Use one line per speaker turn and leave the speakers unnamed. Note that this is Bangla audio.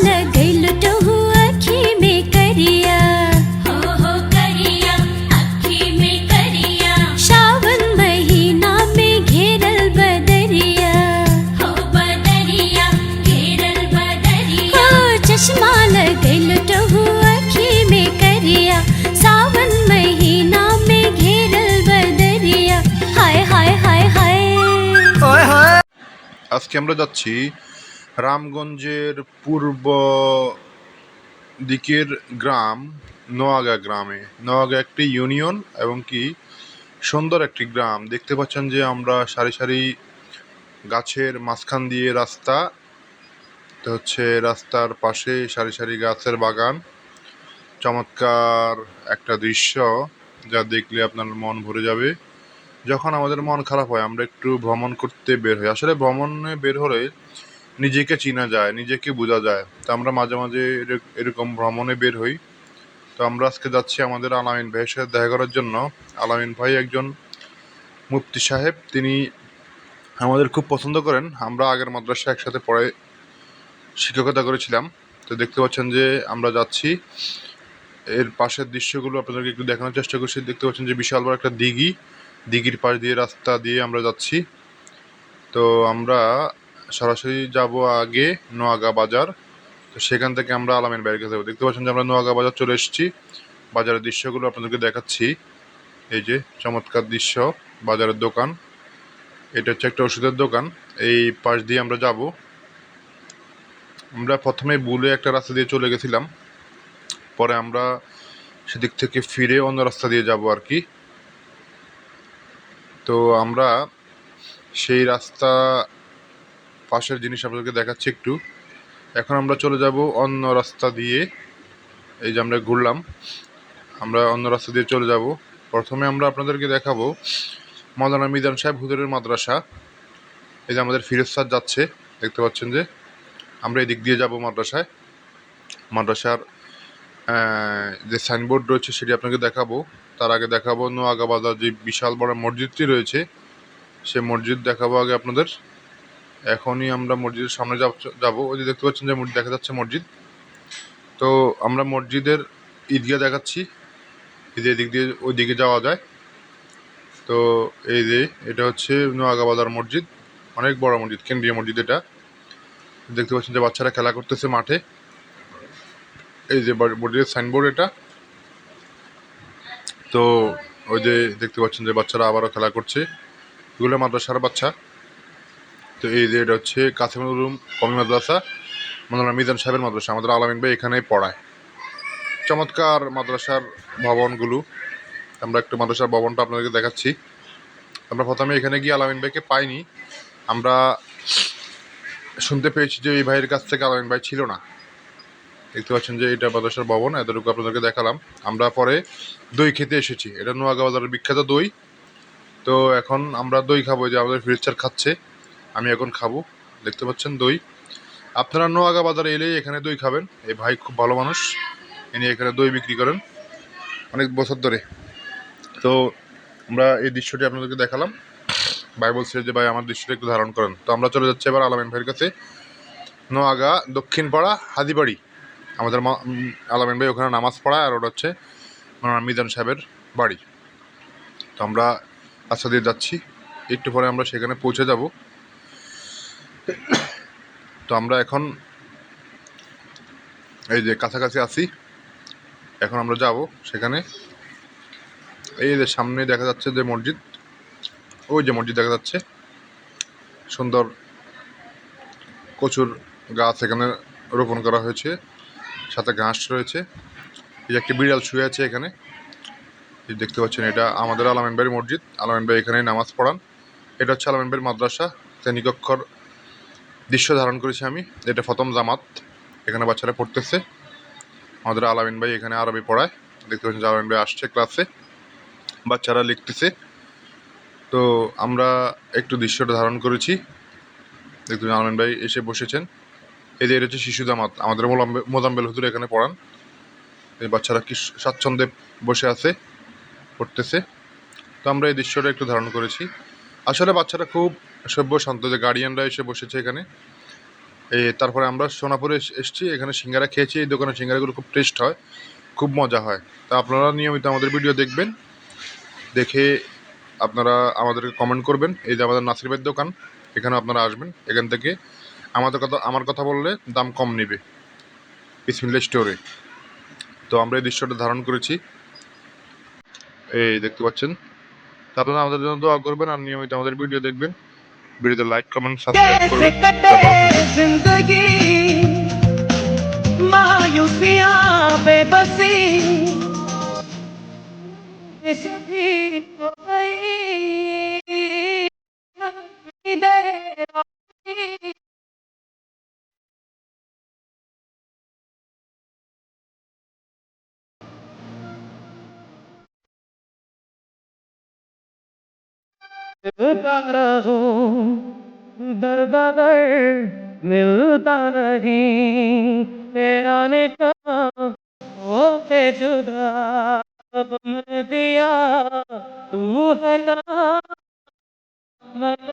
लगैल टहु अखी में करिया, हो करिया अखी में करिया। सावन महीना में घेरल बदरिया, हो बदरिया घेरल बदरिया। हो चश्मा लगैल टहु अखी में करिया, सावन महीना में घेरल बदरिया। हाय हाय हाय हाय।
আজকে আমরা যাচ্ছি রামগঞ্জের পূর্ব দিকের গ্রাম নোয়াগা গ্রামে। নোয়াগা একটি ইউনিয়ন এবং কি সুন্দর একটি গ্রাম। দেখতে পাচ্ছেন যে আমরা সারি সারি গাছের মাঝখান দিয়ে রাস্তা, তো হচ্ছে রাস্তার পাশে সারি সারি গাছের বাগান। চমৎকার একটা দৃশ্য, যা দেখলে আপনার মন ভরে যাবে। যখন আমাদের মন খারাপ হয় আমরা একটু ভ্রমণ করতে বের হই। আসলে ভ্রমণে বের হলে নিজেকে চেনা যায়, নিজেকে বোঝা যায়। তো আমরা মাঝে মাঝে এরকম ভ্রমণে বের হই। তো আমরা আজকে যাচ্ছি আমাদের আলামিন ভাইয়ের সাথে দেখা করার জন্য। আলামিন ভাই একজন মুফতি সাহেব, তিনি আমাদের খুব পছন্দ করেন। আমরা আগের মাদ্রাসা একসাথে পড়ে শিক্ষকতা করেছিলাম। তো দেখতে পাচ্ছেন যে আমরা যাচ্ছি, এর পাশের দৃশ্যগুলো আপনাদেরকে একটু দেখানোর চেষ্টা করছি। দেখতে পাচ্ছেন যে বিশাল বড় একটা দিঘি, দিঘির পাশ দিয়ে রাস্তা দিয়ে আমরা যাচ্ছি। তো আমরা সরাসরি যাব আগে নোয়াগা বাজার, তো সেখান থেকে আমরা আলামিন ভাইয়ের কাছে যাবো। দেখতে পাচ্ছেন যে আমরা নোয়াগা বাজার চলে এসেছি। বাজারের দৃশ্যগুলো আপনাদেরকে দেখাচ্ছি। এই যে চমৎকার দৃশ্য, বাজারের দোকান। এটা হচ্ছে একটা ওষুধের দোকান। এই পাশ দিয়ে আমরা যাব। আমরা প্রথমে বুলে একটা রাস্তা দিয়ে চলে গেছিলাম, পরে আমরা সেদিক থেকে ফিরে অন্য রাস্তা দিয়ে যাব আর কি। তো আমরা সেই রাস্তা পাশের জিনিস আপনাদেরকে দেখাচ্ছি একটু। এখন আমরা চলে যাব অন্য রাস্তা দিয়ে। এই যে আমরা ঘুরলাম, আমরা অন্য রাস্তা দিয়ে চলে যাব। প্রথমে আমরা আপনাদেরকে দেখাবো মাওলানা মিজান সাহেব হুজুরের মাদ্রাসা। এই যে আমাদের ফিরোজ স্যার যাচ্ছে, দেখতে পাচ্ছেন যে আমরা এদিক দিয়ে যাব মাদ্রাসায়। মাদ্রাসার যে সাইনবোর্ড রয়েছে সেটি আপনাকে দেখাবো। তার আগে দেখাবো নোয়াগা বাজার যে বিশাল বড় মসজিদটি রয়েছে, সে মসজিদ দেখাবো আগে আপনাদের। এখনই আমরা মসজিদের সামনে যাব। ওই যে দেখতে পাচ্ছেন যে দেখা যাচ্ছে মসজিদ। তো আমরা মসজিদের ঈদগাহ দেখাচ্ছি, এদিক দিয়ে ওই দিকে যাওয়া যায়। তো এই যে এটা হচ্ছে নোয়াগা বাজার মসজিদ, অনেক বড় মসজিদ, কেন্দ্রীয় মসজিদ এটা। দেখতে পাচ্ছেন যে বাচ্চারা খেলা করতেছে মাঠে। এই যে মসজিদের সাইনবোর্ড এটা। তো ওই যে দেখতে পাচ্ছেন যে বাচ্চারা আবারও খেলা করছে, এগুলো মাদ্রাসার বাচ্চা। তো এই যে এটা হচ্ছে কাসিমুল উলুম কওমি মাদ্রাসা, মাওলানা মিজান সাহেবের মাদ্রাসা। আমাদের আলামিন ভাই এখানে পড়ায়। চমৎকার মাদ্রাসার ভবনগুলো। আমরা একটু মাদ্রাসার ভবনটা আপনাদেরকে দেখাচ্ছি। আমরা প্রথমে এখানে গিয়ে আলামিন ভাইকে পাইনি। আমরা শুনতে পেয়েছি যে এই ভাইয়ের কাছ থেকে আলামিন ভাই ছিল না। দেখতে পাচ্ছেন যে এটা মাদ্রাসার ভবন, এতটুকু আপনাদেরকে দেখালাম। আমরা পরে দই খেতে এসেছি, এটা নোয়াগা বাজারের বিখ্যাত দই। তো এখন আমরা দই খাবো, যে আমাদের ফিরোজ স্যার খাচ্ছে, আমি এখন খাবো। দেখতে পাচ্ছেন দই। আপনারা নোয়াগা বাজারে এলেই এখানে দই খাবেন। এই ভাই খুব ভালো মানুষ, ইনি এখানে দই বিক্রি করেন অনেক বছর ধরে। তো আমরা এই দৃশ্যটি আপনাদেরকে দেখালাম। ভাই বলছে যে ভাই আমার দৃশ্যটা একটু ধারণ করেন। তো আমরা চলে যাচ্ছি এবার আলামিন ভাইয়ের কাছে, নোয়াগা দক্ষিণপাড়া হাদিবাড়ি। আমাদের আলামিন ভাই ওখানে নামাজ পড়ায়, আর ওটা হচ্ছে মিজান সাহেবের বাড়ি। তো আমরা রাস্তা দিয়ে যাচ্ছি, একটু পরে আমরা সেখানে পৌঁছে যাব। তো আমরা এখন এই যে কাছাকাছি আছি, এখন আমরা যাব সেখানে। এই যে সামনে দেখা যাচ্ছে যে মসজিদ, ওই যে মসজিদ দেখা যাচ্ছে। সুন্দর কচুর গাছ এখানে রোপণ করা হয়েছে, সাথে ঘাস রয়েছে। এই যে একটি বিড়াল শুয়ে আছে এখানে, এই দেখতে পাচ্ছেন এটা আমাদের আলামিন ভাইয়ের মসজিদ। আলামিন ভাই এখানে নামাজ পড়ান। এটা হচ্ছে আলামিন ভাইয়ের মাদ্রাসা, শ্রেণীকক্ষর দৃশ্য ধারণ করেছি আমি। এটা প্রথম জামাত, এখানে বাচ্চারা পড়তেছে। আমাদের আলামিন ভাই এখানে আরবি পড়ায়। দেখতে পাচ্ছেন আলামিন ভাই আসছে ক্লাসে, বাচ্চারা লিখতেছে। তো আমরা একটু দৃশ্যটা ধারণ করেছি। দেখতে পাচ্ছেন আলামিন ভাই এসে বসেছেন। এই যে এটা হচ্ছে শিশু জামাত, আমাদের মোজাম্মেল হুজুর এখানে পড়ান। এই বাচ্চারা কি স্বাচ্ছন্দ্যে বসে আছে, পড়তেছে। তো আমরা এই দৃশ্যটা একটু ধারণ করেছি। আসলে বাচ্চারা খুব সভ্য শান্ত, যে গার্ডিয়ানরা এসে বসেছে এখানে। তারপরে আমরা সোনাপুরে এসেছি, এখানে সিঙ্গারা খেয়েছি। এই দোকানের সিঙ্গারাগুলো খুব টেস্ট হয়, খুব মজা হয়। তা আপনারা নিয়মিত আমাদের ভিডিও দেখবেন, দেখে আপনারা আমাদেরকে কমেন্ট করবেন। এই যে আমাদের নাসির ভাইয়ের দোকান, এখানে আপনারা আসবেন। এখান থেকে আমার কথা বললে দাম কম নেবে বিসমিল্লাহ স্টোরে। তো আমরা এই দৃশ্যটা ধারণ করেছি, এই দেখতে পাচ্ছেন। তা আপনারা আমাদের জন্য দোয়া করবেন আর নিয়মিত আমাদের ভিডিও দেখবেন। ভিডিওতে লাইক কমেন্ট সাবস্ক্রাইব
कैसे
করবেন।
कटे जिंदगी मायूसियां बेबसी इसे भी हो गई देर अपनी। मिलता रहूं दर बदर मिलता नहीं तेरा निशान हो के जुदा अब मैं दिया तू है ना मैं